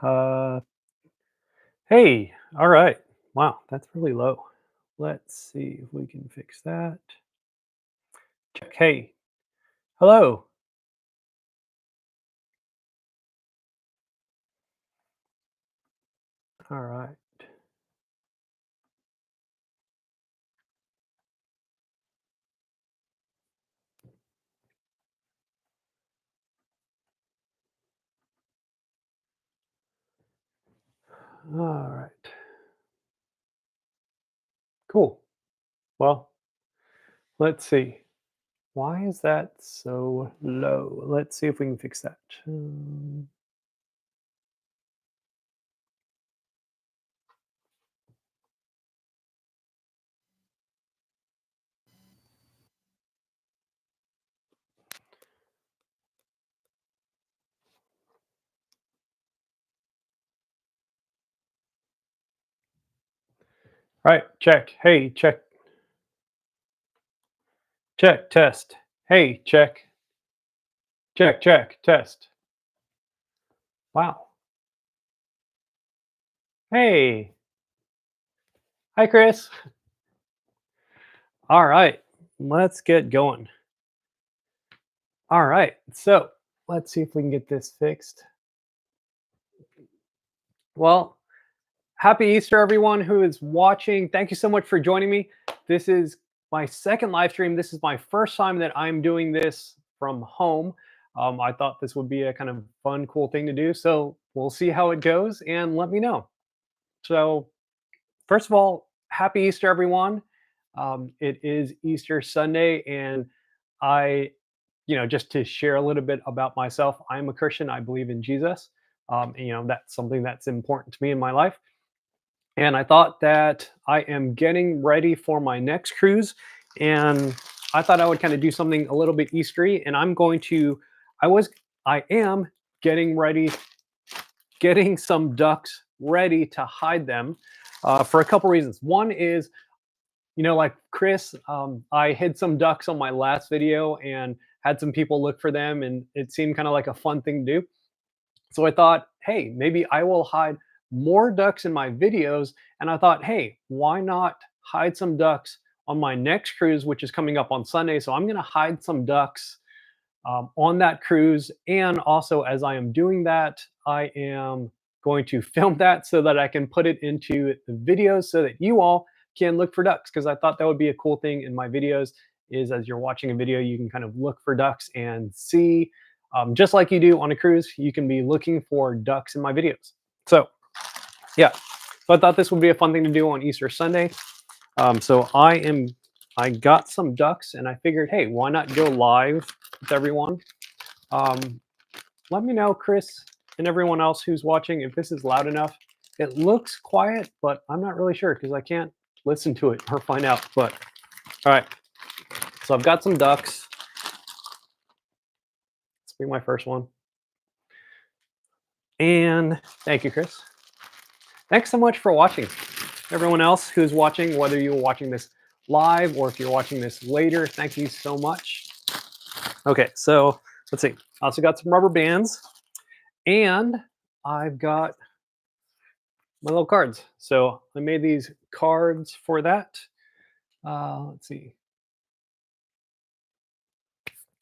Uh, hey, all right. Wow, that's really low. Let's see if we can fix that. Check. Hey, hello. All right. All right. Cool. Well, let's see. Why is that so low? Let's see if we can fix that. All right. Check. Hey, check. Check. Test. Hey, check. Check. Check. Test. Wow. Hey. Hi, Chris. All right. Let's get going. All right. So let's see if we can get this fixed. Well, happy Easter, everyone who is watching. Thank you so much for joining me. This is my second live stream. This is my first time that I'm doing this from home. I thought this would be a kind of fun, cool thing to do. So we'll see how it goes and let me know. So, first of all, happy Easter, everyone. It is Easter Sunday, and I, just to share a little bit about myself, I'm a Christian. I believe in Jesus. That's something that's important to me in my life. And I thought that I am getting ready for my next cruise, and I thought I would kind of do something a little bit Eastery. And I was, I am getting ready, getting some ducks ready to hide them for a couple reasons. One is, like Chris, I hid some ducks on my last video and had some people look for them, and it seemed kind of like a fun thing to do. So I thought, hey, maybe I will hide more ducks in my videos. And I thought, hey, why not hide some ducks on my next cruise, which is coming up on Sunday? So I'm going to hide some ducks on that cruise. And also, as I am doing that, I am going to film that so that I can put it into the videos so that you all can look for ducks. Because I thought that would be a cool thing in my videos is as you're watching a video, you can kind of look for ducks and see, just like you do on a cruise, you can be looking for ducks in my videos. So yeah, so I thought this would be a fun thing to do on Easter Sunday. I got some ducks and I figured, hey, why not go live with everyone? Um, Let me know, Chris, and everyone else who's watching, if this is loud enough. It looks quiet, but I'm not really sure because I can't listen to it or find out. But all right, so I've got some ducks. Let's bring my first one. And thank you, Chris. Thanks so much for watching. Everyone else who's watching, whether you're watching this live or if you're watching this later, thank you so much. Okay, so let's see. I also got some rubber bands, and I've got my little cards. So I made these cards for that. Let's see.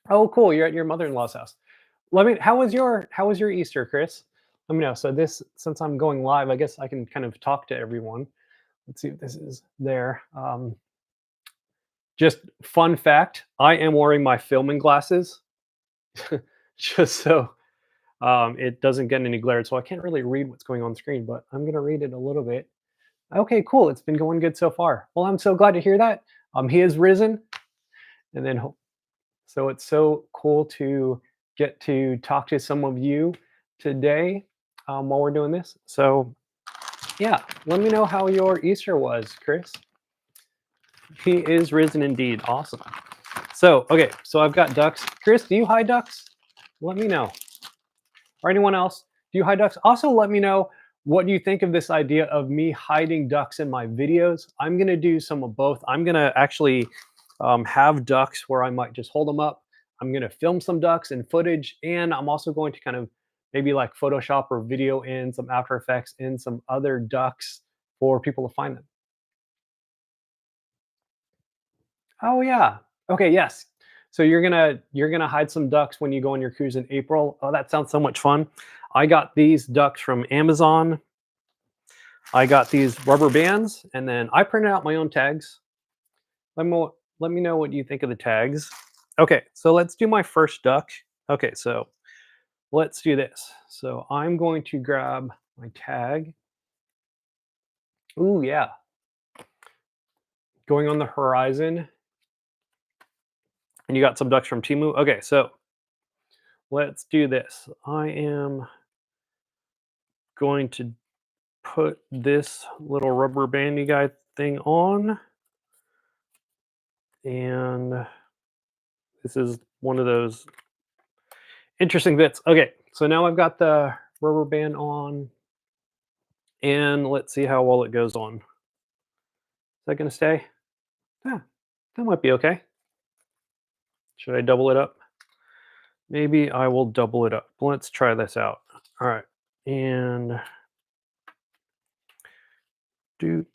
Oh, cool! You're at your mother-in-law's house. How was your Easter, Chris? Let me know. So this, since I'm going live, I guess I can kind of talk to everyone. Let's see if this is there. Just fun fact: I am wearing my filming glasses, just so it doesn't get any glare. So I can't really read what's going on screen, but I'm gonna read it a little bit. Okay, cool. It's been going good so far. Well, I'm so glad to hear that. He is risen, and then so it's so cool to get to talk to some of you today while we're doing this. So yeah, let me know how your Easter was, Chris. He is risen indeed. Awesome. So okay, so I've got ducks. Chris, do you hide ducks? Let me know. Or anyone else, do you hide ducks? Also, let me know what you think of this idea of me hiding ducks in my videos. I'm going to do some of both. I'm going to actually have ducks where I might just hold them up. I'm going to film some ducks and footage, and I'm also going to kind of maybe like Photoshop or video in some After Effects in some other ducks for people to find them. Oh yeah. Okay, yes. So you're gonna hide some ducks when you go on your cruise in April. Oh, that sounds so much fun. I got these ducks from Amazon. I got these rubber bands, and then I printed out my own tags. Let me know what you think of the tags. Okay, so let's do my first duck. Okay, so let's do this. So I'm going to grab my tag. Ooh, yeah. Going on the horizon. And you got some ducks from Timu. Okay, so let's do this. I am going to put this little rubber bandy guy thing on. And this is one of those interesting bits. Okay, so now I've got the rubber band on. And let's see how well it goes on. Is that going to stay? Yeah, that might be okay. Should I double it up? Maybe I will double it up. Let's try this out. All right. And doop.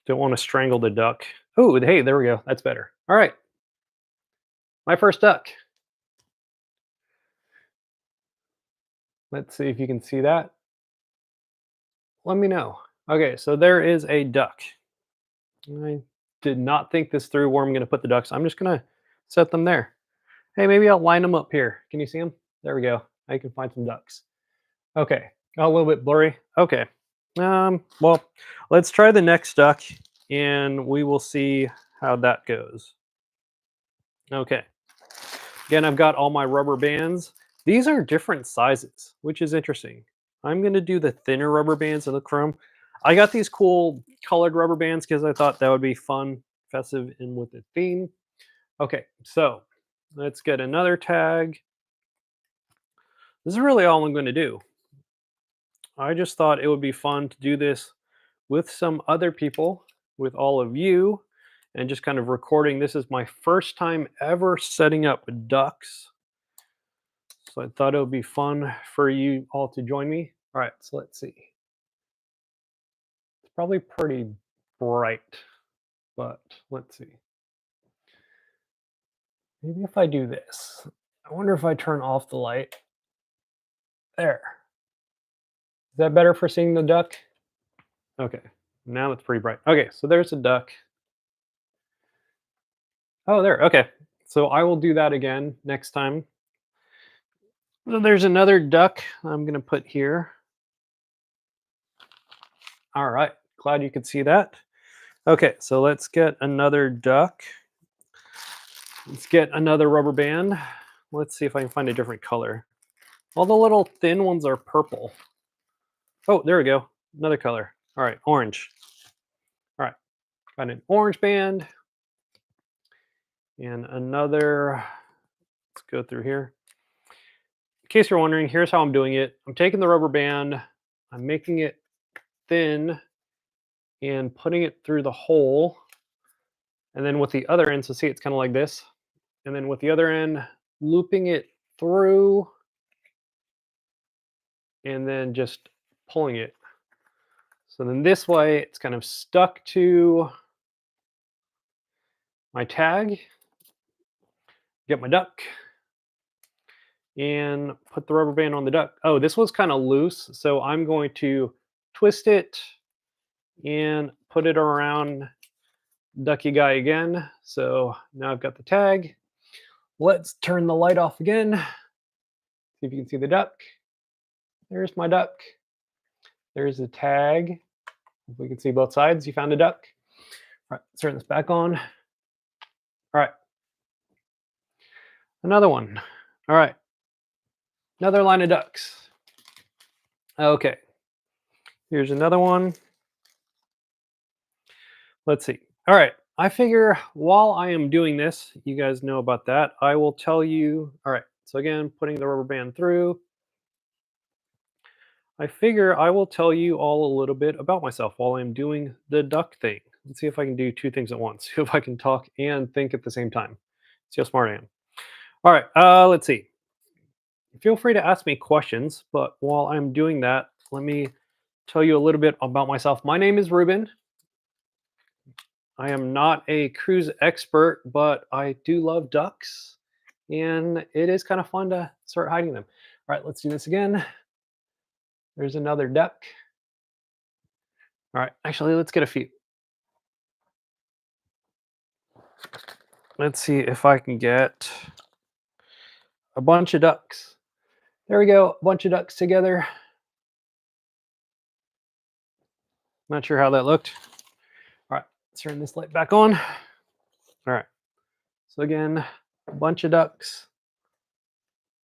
Don't want to strangle the duck. Oh, hey, there we go. That's better. All right. My first duck. Let's see if you can see that. Let me know. Okay, so there is a duck. I did not think this through where I'm going to put the ducks. I'm just going to set them there. Hey, maybe I'll line them up here. Can you see them? There we go. I can find some ducks. Okay. Oh, a little bit blurry. Okay. Well, let's try the next duck and we will see how that goes. Okay. Again, I've got all my rubber bands. These are different sizes, which is interesting. I'm going to do the thinner rubber bands of the chrome. I got these cool colored rubber bands because I thought that would be fun, festive, and with the theme. Okay, so let's get another tag. This is really all I'm going to do. I just thought it would be fun to do this with some other people, with all of you, and just kind of recording. This is my first time ever setting up ducks. So I thought it would be fun for you all to join me. All right, so let's see. It's probably pretty bright, but let's see. Maybe if I do this, I wonder if I turn off the light. There. Is that better for seeing the duck? Okay, now it's pretty bright. Okay, so there's a duck. Oh, there, okay. So I will do that again next time. So there's another duck I'm gonna put here. All right, glad you could see that. Okay, so let's get another duck. Let's get another rubber band. Let's see if I can find a different color. All the little thin ones are purple. Oh, there we go. Another color. All right, orange. All right, got an orange band. And another, let's go through here. In case you're wondering, here's how I'm doing it. I'm taking the rubber band, I'm making it thin and putting it through the hole. And then with the other end, so see it's kind of like this. And then with the other end, looping it through and then just pulling it. So then this way it's kind of stuck to my tag. Get my duck and put the rubber band on the duck. Oh, this was kind of loose, so I'm going to twist it and put it around ducky guy again. So now I've got the tag. Let's turn the light off again. See if you can see the duck. There's my duck. There's the tag. If we can see both sides, you found a duck. All right, let's turn this back on. All right. Another one. All right. Another line of ducks. Okay. Here's another one. Let's see. All right. I figure while I am doing this, you guys know about that. I will tell you. All right. So again, putting the rubber band through. I figure I will tell you all a little bit about myself while I'm doing the duck thing. Let's see if I can do two things at once. See if I can talk and think at the same time. See how smart I am. All right. Let's see. feel free to ask me questions. But while I'm doing that, let me tell you a little bit about myself. My name is Ruben. I am not a cruise expert, but I do love ducks, and it is kind of fun to start hiding them. All right, let's do this again. There's another duck. All right, actually, let's get a few. Let's see if I can get a bunch of ducks. There we go, a bunch of ducks together. Not sure how that looked. All right, let's turn this light back on. All right, so again, a bunch of ducks.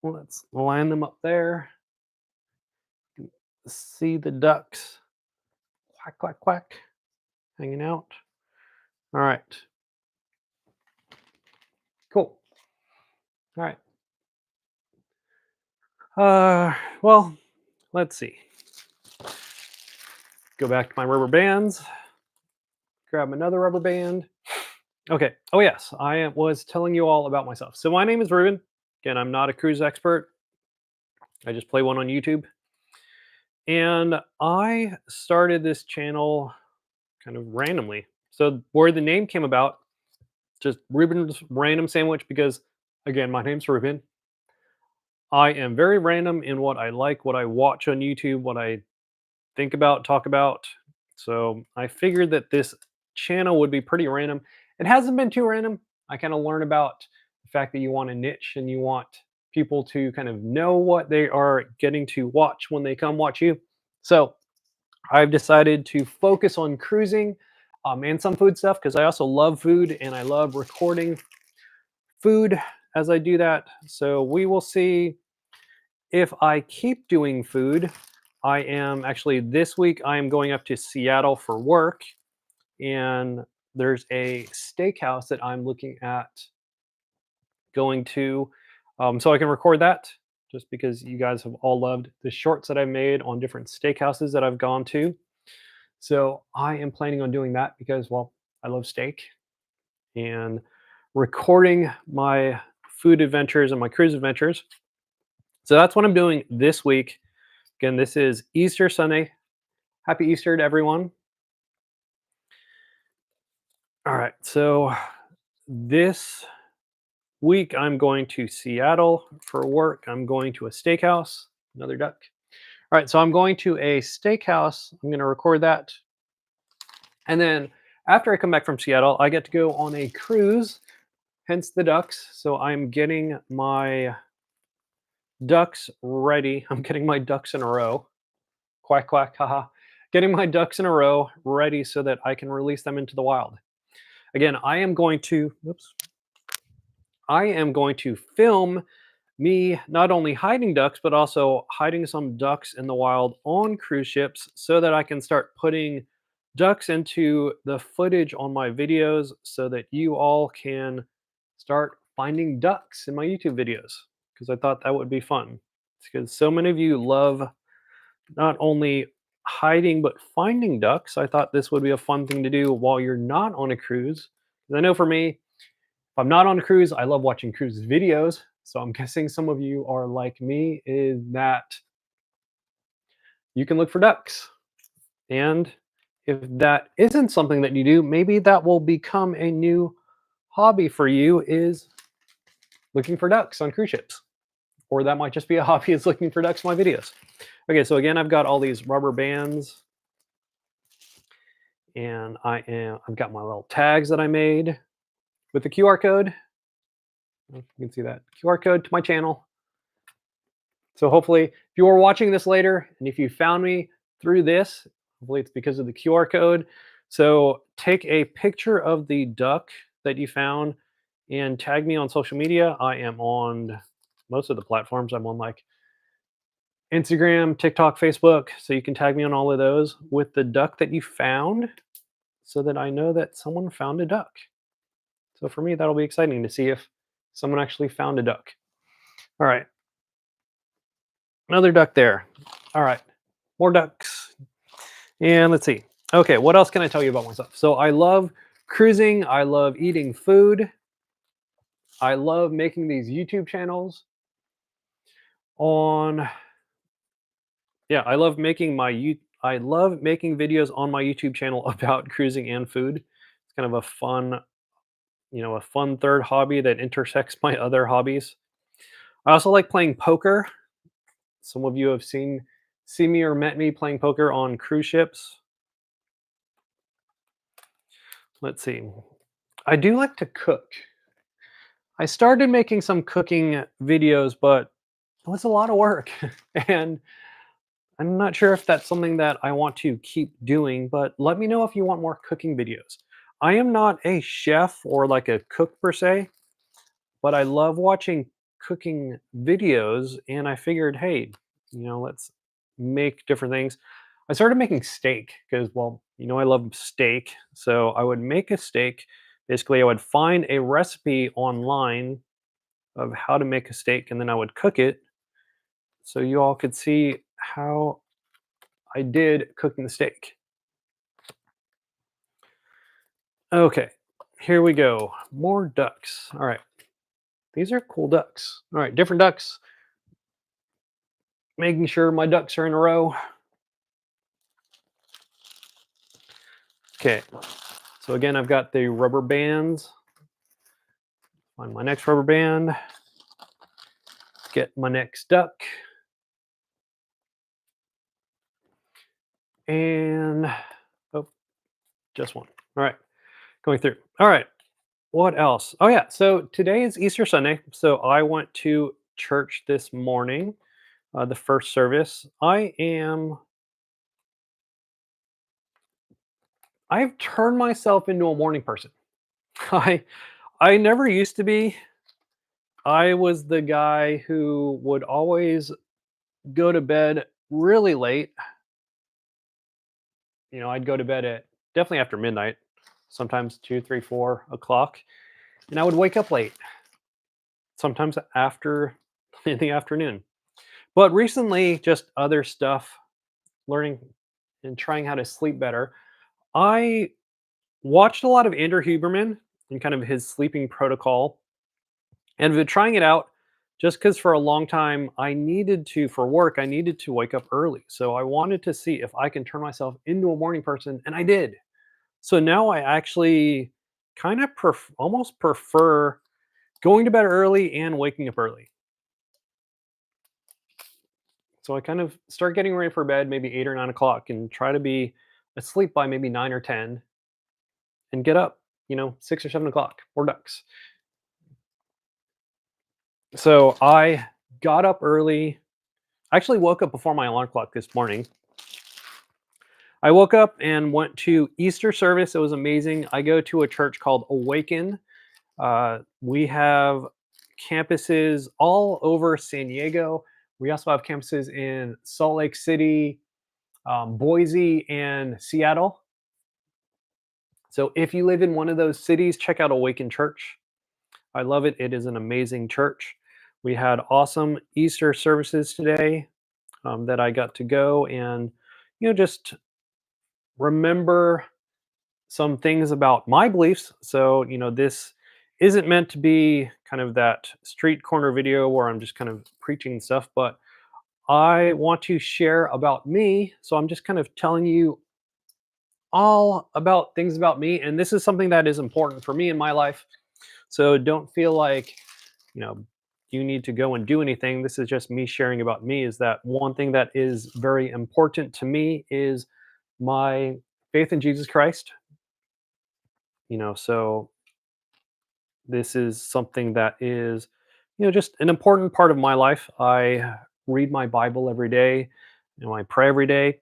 Let's line them up there. See the ducks. Quack, quack, quack, hanging out. All right, cool. All right. Well, let's see. Go back to my rubber bands. Grab another rubber band. Okay. Oh yes, I was telling you all about myself. So my name is Ruben. Again, I'm not a cruise expert. I just play one on YouTube. And I started this channel kind of randomly. So where the name came about, just Ruben's Random Sandwich, because again, my name's Ruben. I am very random in what I like, what I watch on YouTube, what I think about, talk about. So I figured that this channel would be pretty random. It hasn't been too random. I kind of learn about the fact that you want a niche and you want people to kind of know what they are getting to watch when they come watch you. So I've decided to focus on cruising and some food stuff because I also love food and I love recording food as I do that. So we will see if I keep doing food. I am actually this week I am going up to Seattle for work, and there's a steakhouse that I'm looking at going to, so I can record that just because you guys have all loved the shorts that I made on different steakhouses that I've gone to. So I am planning on doing that because, well, I love steak and recording my food adventures and my cruise adventures. So that's what I'm doing this week. Again, this is Easter Sunday. Happy Easter to everyone. All right, so this week I'm going to Seattle for work. I'm going to a steakhouse, another duck. All right, so I'm going to a steakhouse. I'm going to record that. And then after I come back from Seattle, I get to go on a cruise, hence the ducks. So I'm getting my ducks ready. I'm getting my ducks in a row. Quack, quack, haha. Getting my ducks in a row ready so that I can release them into the wild. Again, I am going to film me not only hiding ducks, but also hiding some ducks in the wild on cruise ships so that I can start putting ducks into the footage on my videos so that you all can start finding ducks in my YouTube videos because I thought that would be fun. Because so many of you love not only hiding but finding ducks. I thought this would be a fun thing to do while you're not on a cruise. 'Cause I know for me, if I'm not on a cruise, I love watching cruise videos. So I'm guessing some of you are like me, is that you can look for ducks. And if that isn't something that you do, maybe that will become a new hobby for you, is looking for ducks on cruise ships. Or that might just be a hobby, is looking for ducks in my videos. Okay, so again, I've got all these rubber bands and I've got my little tags that I made with the QR code. You can see that QR code to my channel. So hopefully, if you are watching this later and if you found me through this, hopefully it's because of the QR code. So take a picture of the duck that you found and tag me on social media. I am on most of the platforms. I'm on like Instagram, TikTok, Facebook. So you can tag me on all of those with the duck that you found so that I know that someone found a duck. So for me, that'll be exciting to see if someone actually found a duck. All right. Another duck there. All right. More ducks. And let's see. Okay, what else can I tell you about myself? So I love cruising. I love eating food. I love making these YouTube channels. on yeah, I love making videos on my YouTube channel about cruising and food. It's kind of a fun, a fun third hobby that intersects my other hobbies. I also like playing poker. Some of you have seen me or met me playing poker on cruise ships. Let's see. I do like to cook. I started making some cooking videos, but it was a lot of work. And I'm not sure if that's something that I want to keep doing, but let me know if you want more cooking videos. I am not a chef or like a cook per se, but I love watching cooking videos and I figured, hey, let's make different things. I started making steak because, well, I love steak. So I would make a steak. Basically, I would find a recipe online of how to make a steak and then I would cook it so you all could see how I did cooking the steak. Okay, here we go. More ducks. All right, these are cool ducks. All right, different ducks. Making sure my ducks are in a row. Okay, so again, I've got the rubber bands. Find my next rubber band. Get my next duck. And, oh, just one. All right, going through. All right, what else? Oh, yeah, so today is Easter Sunday. So I went to church this morning, the first service. I've turned myself into a morning person. I I never used to be. I was the guy who would always go to bed really late. I'd go to bed at definitely after midnight, sometimes 2, 3, 4 o'clock, and I would wake up late, sometimes after in the afternoon. But recently, just other stuff, learning and trying how to sleep better. I watched a lot of Andrew Huberman and kind of his sleeping protocol. And I've been trying it out just because for a long time for work, I needed to wake up early. So I wanted to see if I can turn myself into a morning person, and I did. So now I actually kind of almost prefer going to bed early and waking up early. So I kind of start getting ready for bed maybe 8 or 9 o'clock and try to be asleep by maybe 9 or 10 and get up, 6 or 7 o'clock or ducks. So I got up early. I actually woke up before my alarm clock this morning. I woke up and went to Easter service. It was amazing. I go to a church called Awaken. We have campuses all over San Diego. We also have campuses in Salt Lake City, Boise, and Seattle. So if you live in one of those cities, check out Awaken Church. I love it. It is an amazing church. We had awesome Easter services today that I got to go and just remember some things about my beliefs. So, this isn't meant to be kind of that street corner video where I'm just kind of preaching stuff, but I want to share about me. So, I'm just kind of telling you all about things about me. And this is something that is important for me in my life. So, don't feel like, you know, you need to go and do anything. This is just me sharing about me. Is that one thing that is very important to me is my faith in Jesus Christ. So this is something that is, just an important part of my life. I read my Bible every day. I pray every day.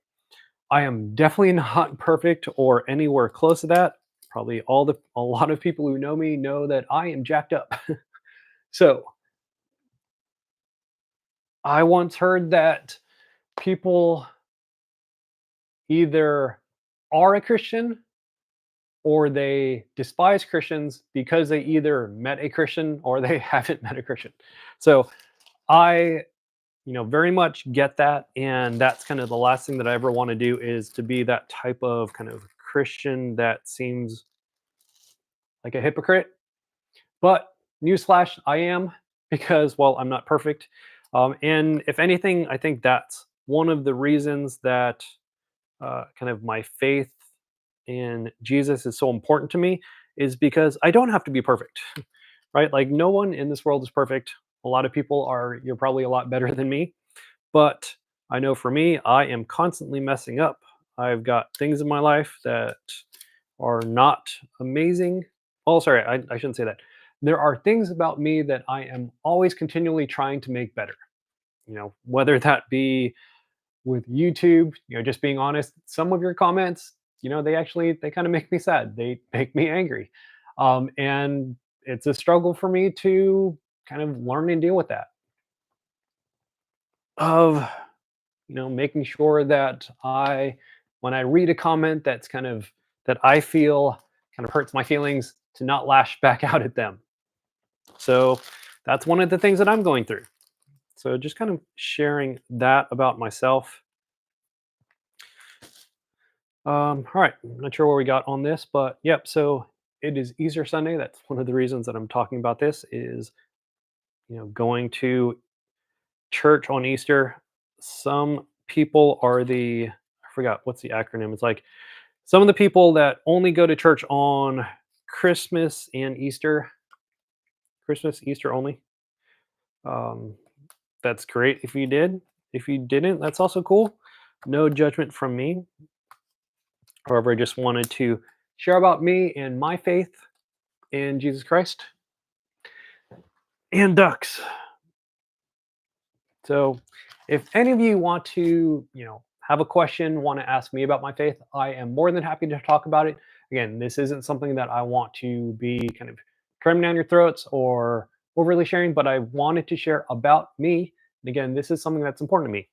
I am definitely not perfect or anywhere close to that. Probably a lot of people who know me know that I am jacked up. So I once heard that people either are a Christian or they despise Christians because they either met a Christian or they haven't met a Christian. So I, very much get that. And that's kind of the last thing that I ever want to do is to be that type of kind of Christian that seems like a hypocrite. But newsflash, I am because, well, I'm not perfect. And if anything, I think that's one of the reasons that kind of my faith in Jesus is so important to me, is because I don't have to be perfect, right? Like, no one in this world is perfect. A lot of people are, you're probably a lot better than me. But I know for me, I am constantly messing up. I've got things in my life that are not amazing. Oh, sorry, I shouldn't say that. There are things about me that I am always continually trying to make better. Whether that be with YouTube, just being honest, some of your comments, they kind of make me sad. They make me angry. And it's a struggle for me to kind of learn and deal with that. Of making sure that when I read a comment that's kind of that I feel kind of hurts my feelings, to not lash back out at them. So that's one of the things that I'm going through. So just kind of sharing that about myself. All right, I'm not sure where we got on this, but yep. So it is Easter Sunday. That's one of the reasons that I'm talking about this, is going to church on Easter. Some people are I forgot what's the acronym. It's like some of the people that only go to church on Christmas and Easter. Christmas, Easter only. Um, that's great if you did. If you didn't, that's also cool. No judgment from me. However, I just wanted to share about me and my faith in Jesus Christ and ducks. So, if any of you want to, have a question, want to ask me about my faith, I am more than happy to talk about it. Again, this isn't something that I want to be kind of cramming down your throats or overly sharing, but I wanted to share about me. And again, this is something that's important to me.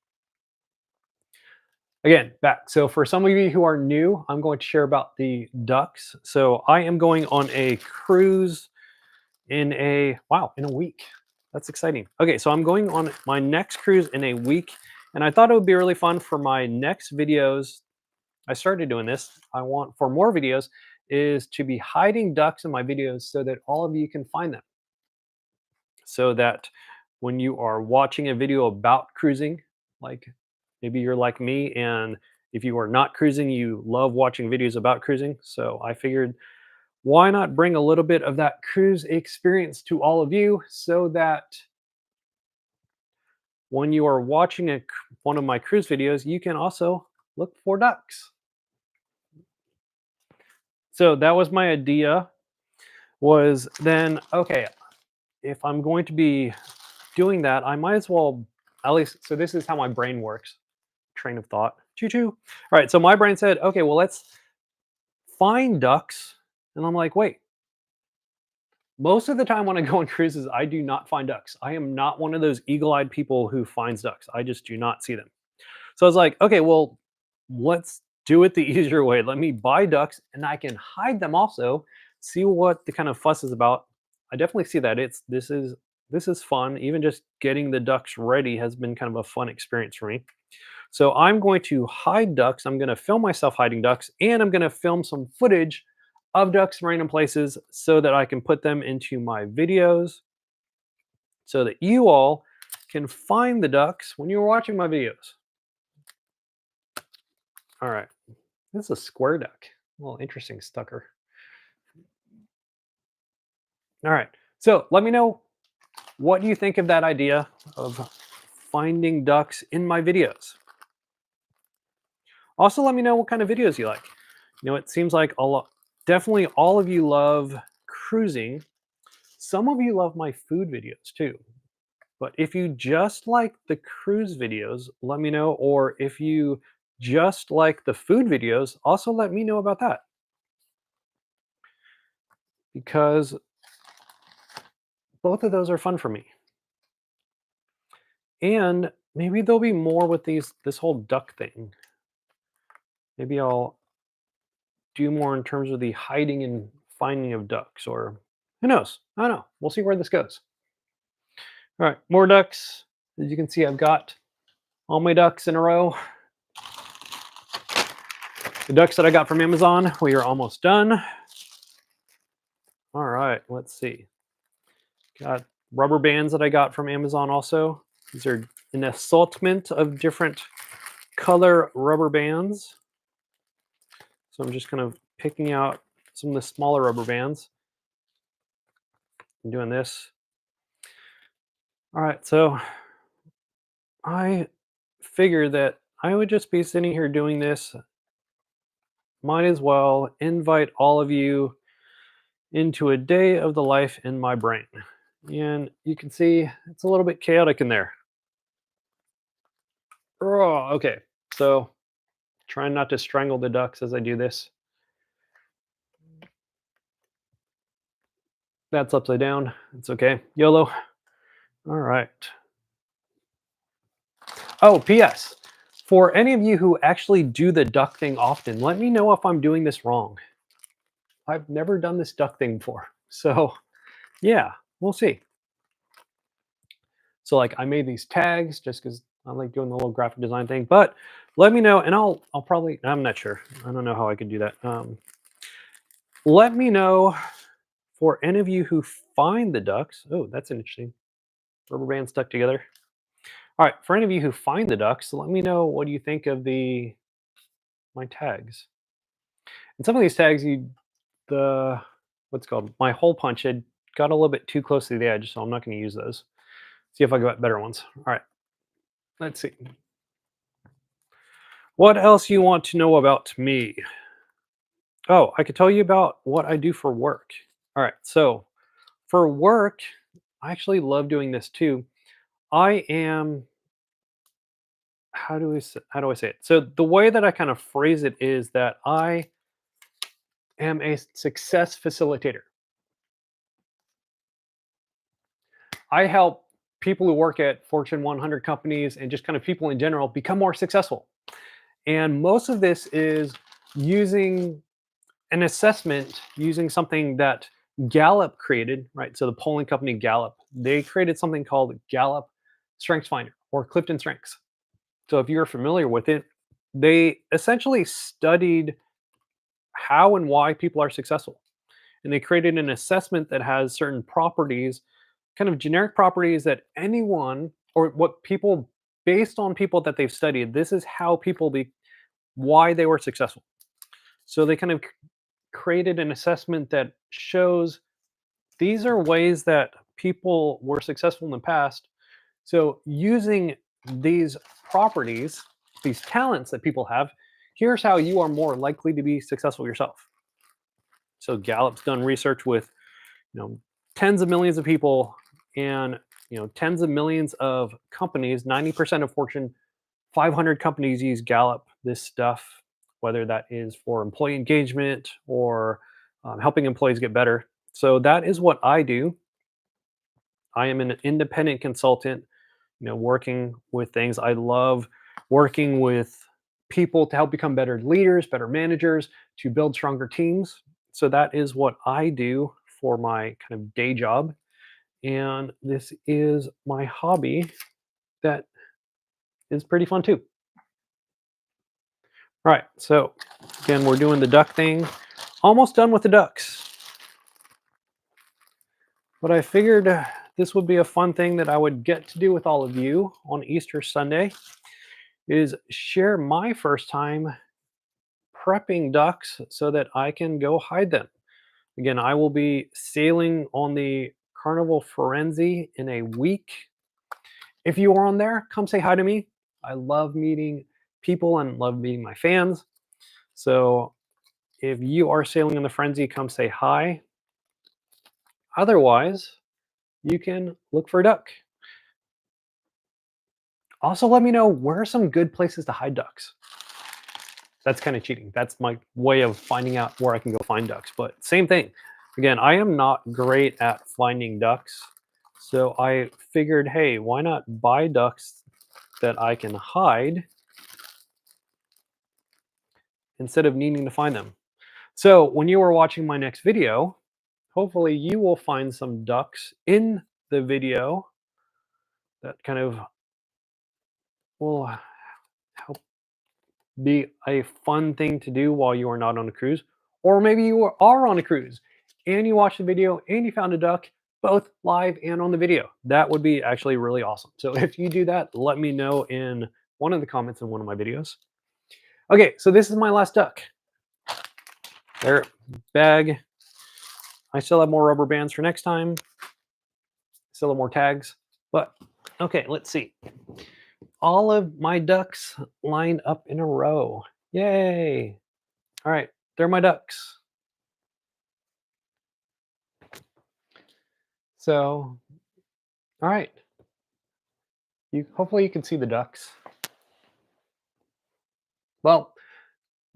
Again, back. So for some of you who are new, I'm going to share about the ducks. So I am going on a cruise in a week. That's exciting. Okay, so I'm going on my next cruise in a week, and I thought it would be really fun for my next videos. I started doing this. I want for more videos is to be hiding ducks in my videos so that all of you can find them. So that when you are watching a video about cruising, like maybe you're like me, and if you are not cruising, you love watching videos about cruising. So I figured, why not bring a little bit of that cruise experience to all of you, so that when you are watching one of my cruise videos, you can also look for ducks. So that was my idea, was then, okay, if I'm going to be doing that, I might as well, at least, so this is how my brain works. Train of thought. Choo choo. All right. So my brain said, okay, well, let's find ducks. And I'm like, wait, most of the time when I go on cruises, I do not find ducks. I am not one of those eagle-eyed people who finds ducks. I just do not see them. So I was like, okay, well, let's do it the easier way. Let me buy ducks, and I can hide them also. See what the kind of fuss is about. I definitely see that this is fun. Even just getting the ducks ready has been kind of a fun experience for me. So I'm going to hide ducks. I'm going to film myself hiding ducks, and I'm going to film some footage of ducks in random places so that I can put them into my videos so that you all can find the ducks when you're watching my videos. All right. This is a square duck. A little interesting stucker. All right. So let me know, what do you think of that idea of finding ducks in my videos? Also, let me know what kind of videos you like. It seems like definitely all of you love cruising. Some of you love my food videos too. But if you just like the cruise videos, let me know. Or if you just like the food videos, also let me know about that. Because both of those are fun for me. And maybe there'll be more with this whole duck thing. Maybe I'll do more in terms of the hiding and finding of ducks, or who knows? I don't know. We'll see where this goes. All right, more ducks. As you can see, I've got all my ducks in a row. The ducks that I got from Amazon, we are almost done. All right, let's see. Got rubber bands that I got from Amazon also. These are an assortment of different color rubber bands. So I'm just kind of picking out some of the smaller rubber bands and doing this. All right, so I figured that I would just be sitting here doing this. Might as well invite all of you into a day of the life in my brain. And you can see it's a little bit chaotic in there. Oh, okay. So trying not to strangle the ducks as I do this. That's upside down. It's okay. YOLO. All right. Oh, P.S. For any of you who actually do the duck thing often, let me know if I'm doing this wrong. I've never done this duck thing before. So, yeah, we'll see. So, like, I made these tags just because I like doing the little graphic design thing. But let me know, and I'll probably, I'm not sure. I don't know how I could do that. Let me know for any of you who find the ducks. Oh, that's interesting. Rubber band stuck together. All right, for any of you who find the ducks, let me know what do you think of my tags. And some of these tags, the what's it called, my hole punch had got a little bit too close to the edge, so I'm not going to use those. See if I got better ones. All right, let's see. What else you want to know about me? Oh, I could tell you about what I do for work. All right, so for work, I actually love doing this too. I am how do I say it? So the way that I kind of phrase it is that I am a success facilitator. I help people who work at Fortune 100 companies and just kind of people in general become more successful. And most of this is using an assessment, using something that Gallup created, right? So the polling company Gallup, they created something called Gallup Strengths Finder or Clifton Strengths. So if you're familiar with it, they essentially studied how and why people are successful. And they created an assessment that has certain properties, kind of generic properties that anyone or what people, based on people that they've studied, this is how people be, why they were successful. So they kind of created an assessment that shows these are ways that people were successful in the past. So using these properties, these talents that people have, here's how you are more likely to be successful yourself. So Gallup's done research with, you know, tens of millions of people and, tens of millions of companies. 90% of Fortune 500 companies use Gallup, this stuff, whether that is for employee engagement or helping employees get better. So that is what I do. I am an independent consultant, working with things. I love working with people to help become better leaders, better managers, to build stronger teams. So that is what I do for my kind of day job. And this is my hobby that is pretty fun too. All right. So again, we're doing the duck thing. Almost done with the ducks. But I figured this would be a fun thing that I would get to do with all of you on Easter Sunday is share my first time prepping ducks so that I can go hide them. Again, I will be sailing on the Carnival Firenze in a week. If you are on there, come say hi to me. I love meeting people and love meeting my fans. So if you are sailing in the Frenzy, come say hi. Otherwise, you can look for a duck. Also, let me know where are some good places to hide ducks. That's kind of cheating. That's my way of finding out where I can go find ducks. But same thing. Again, I am not great at finding ducks. So I figured, hey, why not buy ducks that I can hide instead of needing to find them? So when you are watching my next video, hopefully you will find some ducks in the video that kind of will help be a fun thing to do while you are not on a cruise. Or maybe you are on a cruise and you watched the video and you found a duck. both live and on the video. That would be actually really awesome. So if you do that, let me know in one of the comments in one of my videos. Okay, so this is my last duck. There, bag. I still have more rubber bands for next time. Still have more tags. But okay, let's see. All of my ducks lined up in a row. Yay. All right, they're my ducks. So, all right. Hopefully you can see the ducks. Well,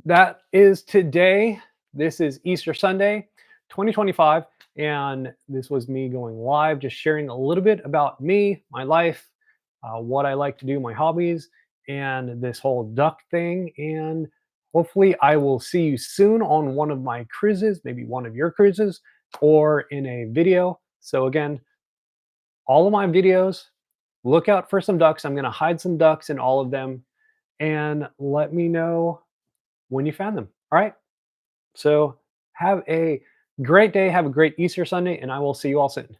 that is today. This is Easter Sunday, 2025, and this was me going live, just sharing a little bit about me, my life, what I like to do, my hobbies, and this whole duck thing. And hopefully, I will see you soon on one of my cruises, maybe one of your cruises, or in a video. So, again, all of my videos, look out for some ducks. I'm going to hide some ducks in all of them, and let me know when you found them. All right. So have a great day. Have a great Easter Sunday, and I will see you all soon.